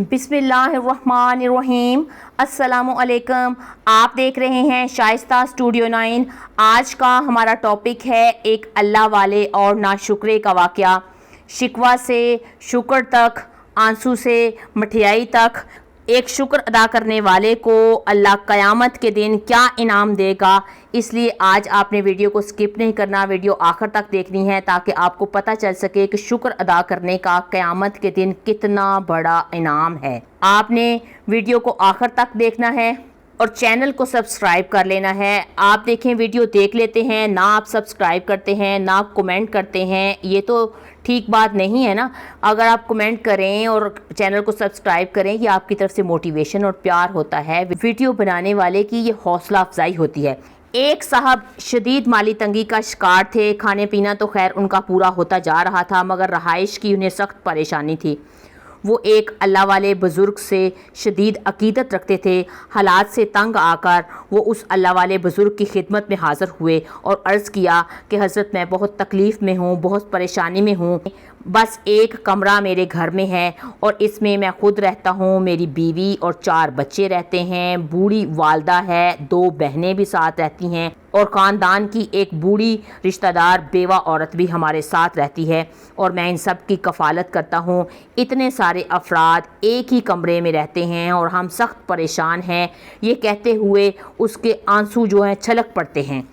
बिस्मिल्लाहिर्रहमानिर्रहीम। अस्सलामु अलैकुम। आप देख रहे हैं शाइस्ता स्टूडियो 9। आज का हमारा टॉपिक है एक अल्लाह वाले और नाशुक्रे का वाक़या। शिकवा से शुक्र तक, आंसू से मठियाई तक। एक शुक्र अदा करने वाले को अल्लाह क़यामत के दिन क्या इनाम देगा, इसलिए आज आपने वीडियो को स्किप नहीं करना, वीडियो आखिर तक देखनी है ताकि आपको पता चल सके कि शुक्र अदा करने का क़यामत के दिन कितना बड़ा इनाम है। आपने वीडियो को आखिर तक देखना है और चैनल को सब्सक्राइब कर लेना है। आप देखें, वीडियो देख लेते हैं, ना आप सब्सक्राइब करते हैं, ना आप कमेंट करते हैं, ये तो ठीक बात नहीं है ना। अगर आप कमेंट करें और चैनल को सब्सक्राइब करें, ये आपकी तरफ से मोटिवेशन और प्यार होता है, वीडियो बनाने वाले की ये हौसला अफजाई होती है। एक साहब शदीद माली तंगी का शिकार थे। खाने पीना तो खैर उनका पूरा होता जा रहा था, मगर रहाइश की उन्हें सख्त परेशानी थी। वो एक अल्लाह वाले बुज़ुर्ग से शदीद अकीदत रखते थे। हालात से तंग आकर वो उस अल्लाह वाले बुज़ुर्ग की खिदमत में हाज़िर हुए और अर्ज़ किया कि हज़रत, मैं बहुत तकलीफ़ में हूँ, बहुत परेशानी में हूँ। बस एक कमरा मेरे घर में है और इसमें मैं ख़ुद रहता हूँ, मेरी बीवी और 4 बच्चे रहते हैं, बूढ़ी वालदा है, 2 बहनें भी साथ रहती हैं और ख़ानदान की एक बूढ़ी रिश्तेदार बेवा औरत भी हमारे साथ रहती है और मैं इन सब की कफ़ालत करता हूँ। इतने सारे अफराद एक ही कमरे में रहते हैं और हम सख्त परेशान हैं। ये कहते हुए उसके आंसू जो हैं छलक पड़ते हैं।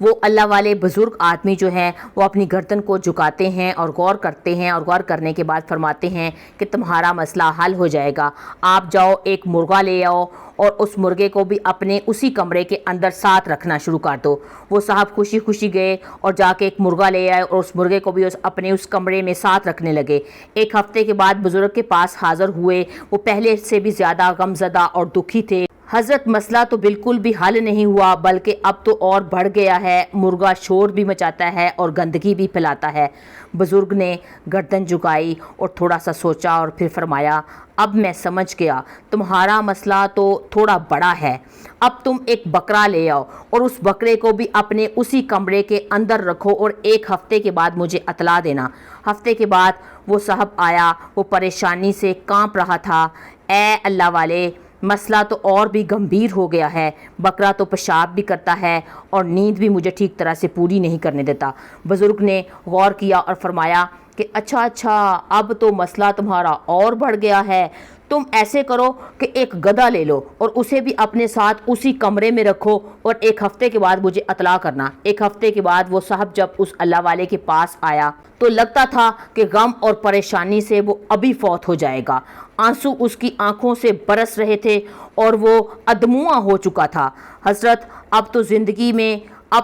वो अल्लाह वाले बुज़ुर्ग आदमी जो हैं वो अपनी गर्दन को झुकाते हैं और गौर करते हैं और गौर करने के बाद फरमाते हैं कि तुम्हारा मसला हल हो जाएगा। आप जाओ, एक मुर्गा ले आओ और उस मुर्गे को भी अपने उसी कमरे के अंदर साथ रखना शुरू कर दो। वो साहब खुशी खुशी गए और जाके एक मुर्गा ले आए और उस मुर्गे को भी अपने उस कमरे में साथ रखने लगे। एक हफ्ते के बाद बुज़ुर्ग के पास हाज़िर हुए। वो पहले से भी ज़्यादा गमज़दा और दुखी थे। हज़रत, मसला तो बिल्कुल भी हल नहीं हुआ, बल्कि अब तो और बढ़ गया है। मुर्गा शोर भी मचाता है और गंदगी भी फैलाता है। बुज़ुर्ग ने गर्दन झुकाई और थोड़ा सा सोचा और फिर फरमाया, अब मैं समझ गया, तुम्हारा मसला तो थोड़ा बड़ा है। अब तुम एक बकरा ले आओ और उस बकरे को भी अपने उसी कमरे के अंदर रखो और 1 हफ्ते के बाद मुझे इतला देना। हफ्ते के बाद वो साहब आया। वो परेशानी से कांप रहा था। ए अल्लाह वाले, मसला तो और भी गंभीर हो गया है। बकरा तो पेशाब भी करता है और नींद भी मुझे ठीक तरह से पूरी नहीं करने देता। बुज़ुर्ग ने गौर किया और फरमाया कि अच्छा, अब तो मसला तुम्हारा और बढ़ गया है। तुम ऐसे करो कि एक गधा ले लो और उसे भी अपने साथ उसी कमरे में रखो और 1 हफ्ते के बाद मुझे इतला करना। 1 हफ्ते के बाद वो साहब जब उस अल्लाह वाले के पास आया तो लगता था कि गम और परेशानी से वो अभी फौत हो जाएगा। आंसू उसकी आंखों से बरस रहे थे और वो अधमुआ हो चुका था। हज़रत, अब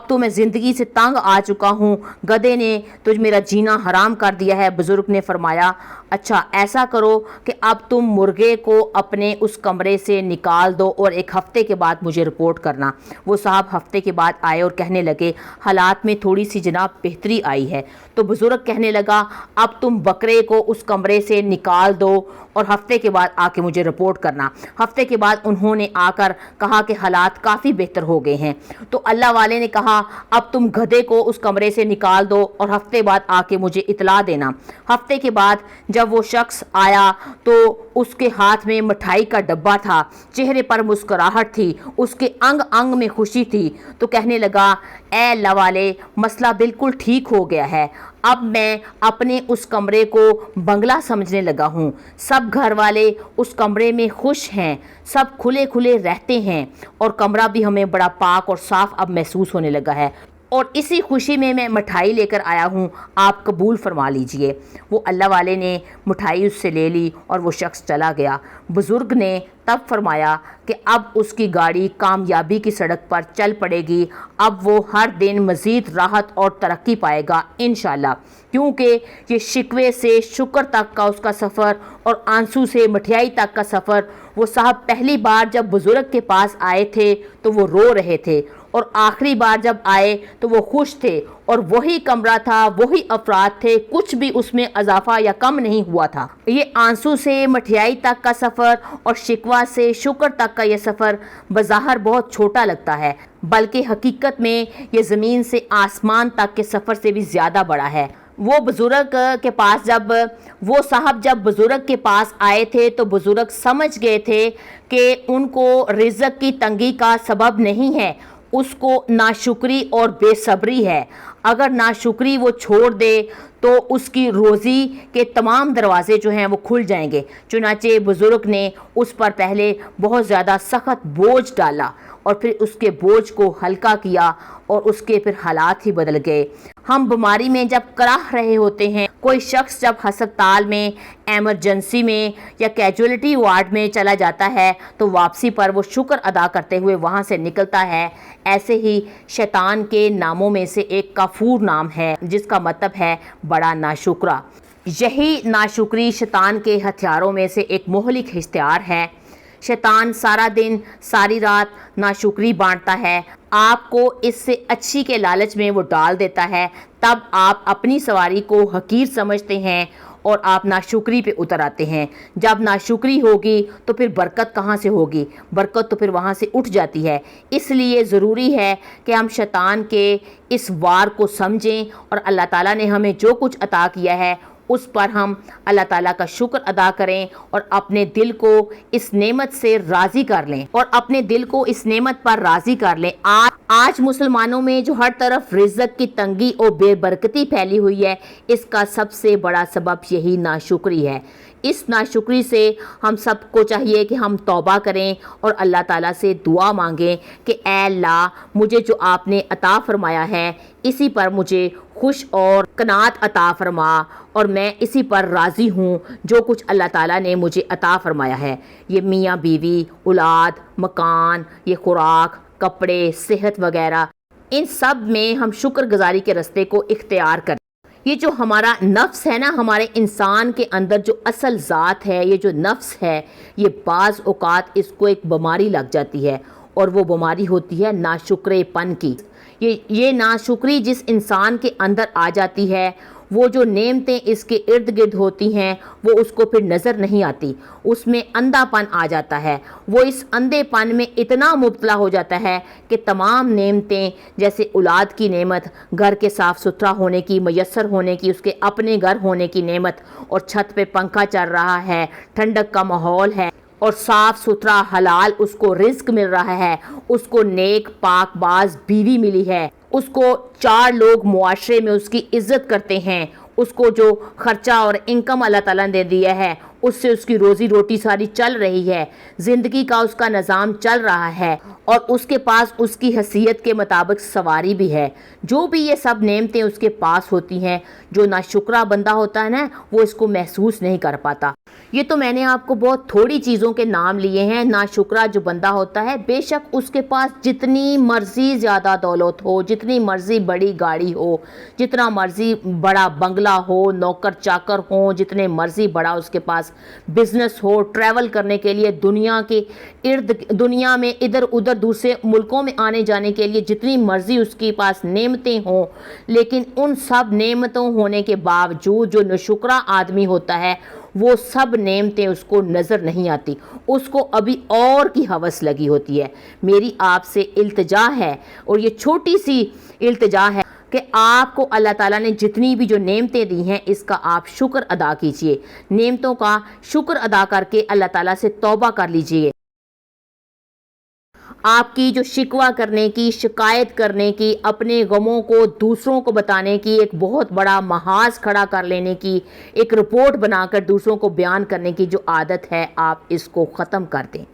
तो मैं ज़िंदगी से तंग आ चुका हूँ। गधे ने तुझ मेरा जीना हराम कर दिया है। बुज़ुर्ग ने फरमाया, अच्छा ऐसा करो कि अब तुम मुर्गे को अपने उस कमरे से निकाल दो और 1 हफ्ते के बाद मुझे रिपोर्ट करना। वो साहब हफ्ते के बाद आए और कहने लगे, हालात में थोड़ी सी जनाब बेहतरी आई है। तो बुज़ुर्ग कहने लगा, अब तुम बकरे को उस कमरे से निकाल दो और हफ्ते के बाद आके मुझे रिपोर्ट करना। हफ्ते के बाद उन्होंने आकर कहा कि हालात काफ़ी बेहतर हो गए हैं। तो अल्लाह वाले ने कहा, अब तुम गधे को उस कमरे से निकाल दो और हफ्ते बाद आके मुझे इतला देना। हफ्ते के बाद जब वो शख्स आया तो उसके हाथ में मिठाई का डब्बा था, चेहरे पर मुस्कुराहट थी, उसके अंग अंग में खुशी थी। तो कहने लगा, ए अल्लाह वाले, मसला बिल्कुल ठीक हो गया है। अब मैं अपने उस कमरे को बंगला समझने लगा हूँ। सब घर वाले उस कमरे में खुश हैं, सब खुले खुले रहते हैं और कमरा भी हमें बड़ा पाक और साफ़ अब महसूस होने लगा है और इसी खुशी में मैं मिठाई लेकर आया हूँ, आप कबूल फरमा लीजिए। वो अल्लाह वाले ने मिठाई उससे ले ली और वो शख्स चला गया। बुज़ुर्ग ने तब फरमाया कि अब उसकी गाड़ी कामयाबी की सड़क पर चल पड़ेगी। अब वो हर दिन मज़ीद राहत और तरक्की पाएगा इंशाअल्लाह, क्योंकि ये शिकवे से शुक्र तक का उसका सफ़र और आंसू से मठियाई तक का सफ़र। वो साहब पहली बार जब बुज़ुर्ग के पास आए थे तो वो रो रहे थे और आखिरी बार जब आए तो वो खुश थे और वही कमरा था, वही अफराद थे, कुछ भी उसमें इजाफा या कम नहीं हुआ था। ये आंसू से मठियाई तक का सफ़र और शिकवा से शुक्र तक का ये सफ़र बज़ाहिर बहुत छोटा लगता है, बल्कि हकीकत में ये ज़मीन से आसमान तक के सफ़र से भी ज़्यादा बड़ा है। वो बुजुर्ग के पास जब वो साहब जब बुजुर्ग के पास आए थे तो बुजुर्ग समझ गए थे कि उनको रिज़्क की तंगी का सबब नहीं है, उसको नाशुक्री और बेसब्री है। अगर नाशुक्री वो छोड़ दे तो उसकी रोज़ी के तमाम दरवाज़े जो हैं वो खुल जाएंगे। चुनाचे बुज़ुर्ग ने उस पर पहले बहुत ज़्यादा सख्त बोझ डाला और फिर उसके बोझ को हल्का किया और उसके फिर हालात ही बदल गए। हम बीमारी में जब कराह रहे होते हैं, कोई शख्स जब हस्पताल में, एमरजेंसी में या कैजुअलिटी वार्ड में चला जाता है तो वापसी पर वो शुक्र अदा करते हुए वहाँ से निकलता है। ऐसे ही शैतान के नामों में से एक काफूर नाम है जिसका मतलब है बड़ा नाशुक्रा। यही नाशुक्री शैतान के हथियारों में से एक मोहलिक हथियार है। शैतान सारा दिन सारी रात नाशुक्री बांटता है, आपको इससे अच्छी के लालच में वो डाल देता है। तब आप अपनी सवारी को हकीर समझते हैं और आप नाशुक्री पे उतर आते हैं। जब नाशुक्री होगी तो फिर बरकत कहाँ से होगी? बरकत तो फिर वहाँ से उठ जाती है। इसलिए ज़रूरी है कि हम शैतान के इस वार को समझें और अल्लाह ताला ने हमें जो कुछ अता किया है उस पर हम अल्लाह ताला का शुक्र अदा करें और अपने दिल को इस नेमत से राज़ी कर लें पर राज़ी कर लें। आज मुसलमानों में जो हर तरफ रिज़्क की तंगी और बेबरकती फैली हुई है, इसका सबसे बड़ा सबब यही नाशुक्री है। इस नाशुक्री से हम सबको चाहिए कि हम तौबा करें और अल्लाह ताला से दुआ मांगें कि ऐ अल्लाह, मुझे जो आपने अता फरमाया है इसी पर मुझे खुश और कनात अता फरमा और मैं इसी पर राज़ी हूँ जो कुछ अल्लाह ताला ने मुझे अता फरमाया है। ये मियाँ बीवी, औलाद, मकान, ये खुराक, कपड़े, सेहत वगैरह, इन सब में हम शुक्रगुजारी के रास्ते को इख्तियार करें। ये जो हमारा नफ्स है ना, हमारे इंसान के अंदर जो असल ज़ात है, ये जो नफ्स है, ये बाज़ औक़ात इसको एक बीमारी लग जाती है और वो बीमारी होती है नाशुक्रेपन की। ये नाशुक्री जिस इंसान के अंदर आ जाती है, वो जो नेमतें इसके इर्द गिर्द होती हैं वो उसको फिर नज़र नहीं आती, उसमें अंधापन आ जाता है। वो इस अंधेपन में इतना मुब्तला हो जाता है कि तमाम नेमतें, जैसे औलाद की नेमत, घर के साफ़ सुथरा होने की, मयसर होने की, उसके अपने घर होने की नेमत, और छत पे पंखा चल रहा है, ठंडक का माहौल है और साफ़ सुथरा हलाल उसको रिज़्क मिल रहा है, उसको नेक पाकबाज बीवी मिली है, उसको 4 लोग मुआशरे में उसकी इज़्ज़त करते हैं, उसको जो ख़र्चा और इनकम अल्लाह ताला ने दे दिया है उससे उसकी रोज़ी रोटी सारी चल रही है, ज़िंदगी का उसका निज़ाम चल रहा है और उसके पास उसकी हैसियत के मुताबिक सवारी भी है। जो भी ये सब नेमतें उसके पास होती हैं, जो नाशुक्रा बंदा होता है ना, वो इसको महसूस नहीं कर पाता। ये तो मैंने आपको बहुत थोड़ी चीज़ों के नाम लिए हैं। नाशुक्रा जो बंदा होता है, बेशक उसके पास जितनी मर्ज़ी ज़्यादा दौलत हो, जितनी मर्ज़ी बड़ी गाड़ी हो, जितना मर्ज़ी बड़ा बंगला हो, नौकर चाकर हो, जितने मर्ज़ी बड़ा उसके पास बिजनेस हो, ट्रैवल करने के लिए दुनिया में इधर उधर दूसरे मुल्कों में आने जाने के लिए जितनी मर्ज़ी उसके पास नेमतें हों, लेकिन उन सब नेमतों होने के बावजूद जो नाशुक्रा आदमी होता है वो सब नेमतें उसको नज़र नहीं आती, उसको अभी और की हवस लगी होती है। मेरी आपसे इल्तिजा है और ये छोटी सी इल्तिजा है कि आपको अल्लाह ताला ने जितनी भी जो नेमतें दी हैं इसका आप शुक्र अदा कीजिए। नेमतों का शुक्र अदा करके अल्लाह ताला से तौबा कर लीजिए। आपकी जो शिकवा करने की, शिकायत करने की, अपने गमों को दूसरों को बताने की, एक बहुत बड़ा महाज खड़ा कर लेने की, एक रिपोर्ट बनाकर दूसरों को बयान करने की जो आदत है, आप इसको ख़त्म कर दें।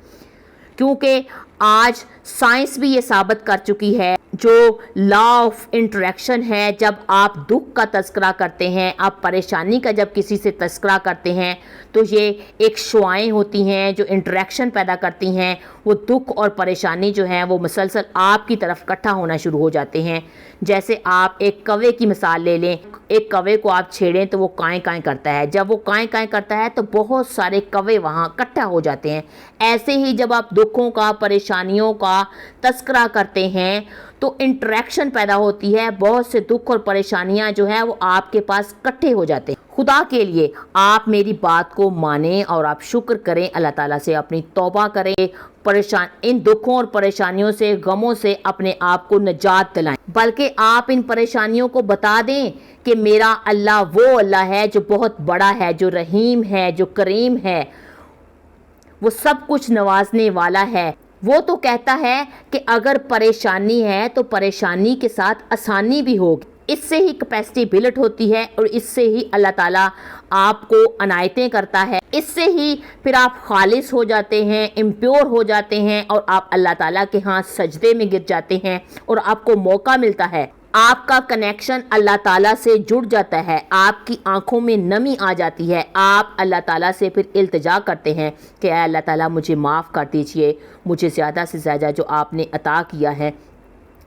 क्योंकि आज साइंस भी ये साबित कर चुकी है, जो लॉ ऑफ इंटरेक्शन है, जब आप दुख का तस्करा करते हैं, आप परेशानी का जब किसी से तस्करा करते हैं, तो ये एक शुआएं होती हैं जो इंटरेक्शन पैदा करती हैं। वो दुख और परेशानी जो है वो मुसलसल आपकी तरफ इकट्ठा होना शुरू हो जाते हैं। जैसे आप एक कौवे की मिसाल ले लें, एक कौवे को आप छेड़ें तो वो काएं काएं करता है, जब वो काएं काएं करता है तो बहुत सारे कौवे वहाँ इकट्ठा हो जाते हैं। ऐसे ही जब आप दुखों का, परेशानियों का तस्करा करते हैं तो इंटरेक्शन पैदा होती है, बहुत से दुख और परेशानियां जो है वो आपके पास इकट्ठे हो जाते हैं। خدا کے لیے آپ میری بات کو مانیں اور آپ شکر کریں، اللہ تعالیٰ سے اپنی توبہ کریں، ان دکھوں اور پریشانیوں سے، غموں سے اپنے آپ کو نجات دلائیں، بلکہ آپ ان پریشانیوں کو بتا دیں کہ میرا اللہ وہ اللہ ہے جو بہت بڑا ہے، جو رحیم ہے، جو کریم ہے، وہ سب کچھ نوازنے والا ہے۔ وہ تو کہتا ہے کہ اگر پریشانی ہے تو پریشانی کے ساتھ آسانی بھی ہوگی۔ اس سے ہی کیپیسٹی بلٹ ہوتی ہے اور اس سے ہی اللہ تعالیٰ آپ کو عنایتیں کرتا ہے، اس سے ہی پھر آپ خالص ہو جاتے ہیں، امپیور ہو جاتے ہیں اور آپ اللہ تعالیٰ کے ہاں سجدے میں گر جاتے ہیں اور آپ کو موقع ملتا ہے، آپ کا کنیکشن اللہ تعالیٰ سے جڑ جاتا ہے، آپ کی آنکھوں میں نمی آ جاتی ہے، آپ اللہ تعالیٰ سے پھر التجا کرتے ہیں کہ اے اللہ تعالیٰ مجھے معاف کر دیجئے، مجھے زیادہ سے زیادہ جو آپ نے عطا کیا ہے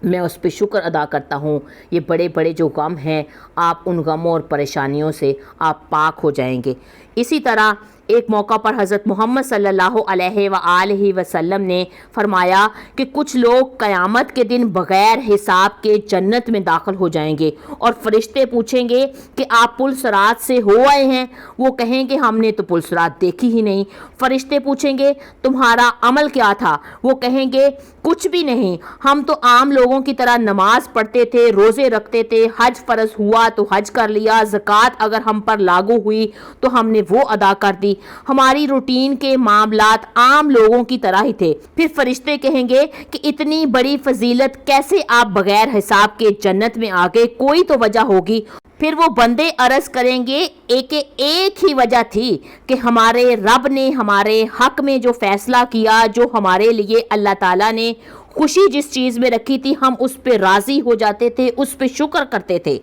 میں اس پہ شکر ادا کرتا ہوں۔ یہ بڑے بڑے جو غم ہیں، آپ ان غموں اور پریشانیوں سے آپ پاک ہو جائیں گے۔ اسی طرح ایک موقع پر حضرت محمد صلی اللہ علیہ وآلہ وسلم نے فرمایا کہ کچھ لوگ قیامت کے دن بغیر حساب کے جنت میں داخل ہو جائیں گے، اور فرشتے پوچھیں گے کہ آپ پل صراط سے ہو آئے ہیں؟ وہ کہیں گے ہم نے تو پل صراط دیکھی ہی نہیں۔ فرشتے پوچھیں گے تمہارا عمل کیا تھا؟ وہ کہیں گے کچھ بھی نہیں، ہم تو عام لوگوں کی طرح نماز پڑھتے تھے، روزے رکھتے تھے، حج فرض ہوا تو حج کر لیا، زکوٰۃ اگر ہم پر لاگو ہوئی تو ہم نے وہ ادا کر دی، ہماری روٹین کے معاملات عام لوگوں کی طرح ہی تھے۔ پھر فرشتے کہیں گے کہ اتنی بڑی فضیلت کیسے آپ بغیر حساب کے جنت میں آ گئے؟ کوئی تو وجہ ہوگی۔ پھر وہ بندے عرض کریں گے ایک ہی وجہ تھی کہ ہمارے رب نے ہمارے حق میں جو فیصلہ کیا، جو ہمارے لیے اللہ تعالیٰ نے خوشی جس چیز میں رکھی تھی، ہم اس پہ راضی ہو جاتے تھے، اس پہ شکر کرتے تھے۔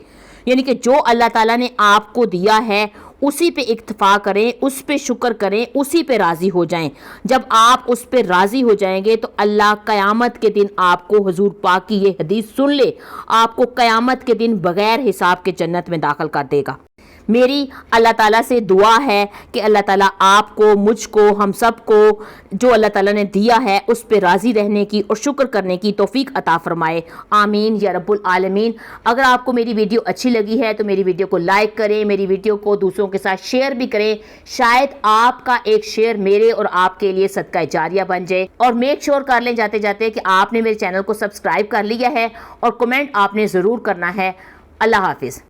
یعنی کہ جو اللہ تعالیٰ نے آپ کو دیا ہے اسی پہ اکتفا کریں، اس پہ شکر کریں، اسی پہ راضی ہو جائیں۔ جب آپ اس پہ راضی ہو جائیں گے تو اللہ قیامت کے دن آپ کو، حضور پاک کی یہ حدیث سن لے، آپ کو قیامت کے دن بغیر حساب کے جنت میں داخل کر دے گا۔ میری اللہ تعالیٰ سے دعا ہے کہ اللہ تعالیٰ آپ کو، مجھ کو، ہم سب کو جو اللہ تعالیٰ نے دیا ہے اس پہ راضی رہنے کی اور شکر کرنے کی توفیق عطا فرمائے، آمین یا رب العالمین۔ اگر آپ کو میری ویڈیو اچھی لگی ہے تو میری ویڈیو کو لائک کریں، میری ویڈیو کو دوسروں کے ساتھ شیئر بھی کریں، شاید آپ کا ایک شیئر میرے اور آپ کے لیے صدقہ جاریہ بن جائے۔ اور میک شور کر لیں جاتے جاتے کہ آپ نے میرے چینل کو سبسکرائب کر لیا ہے، اور کمنٹ آپ نے ضرور کرنا ہے۔ اللہ حافظ۔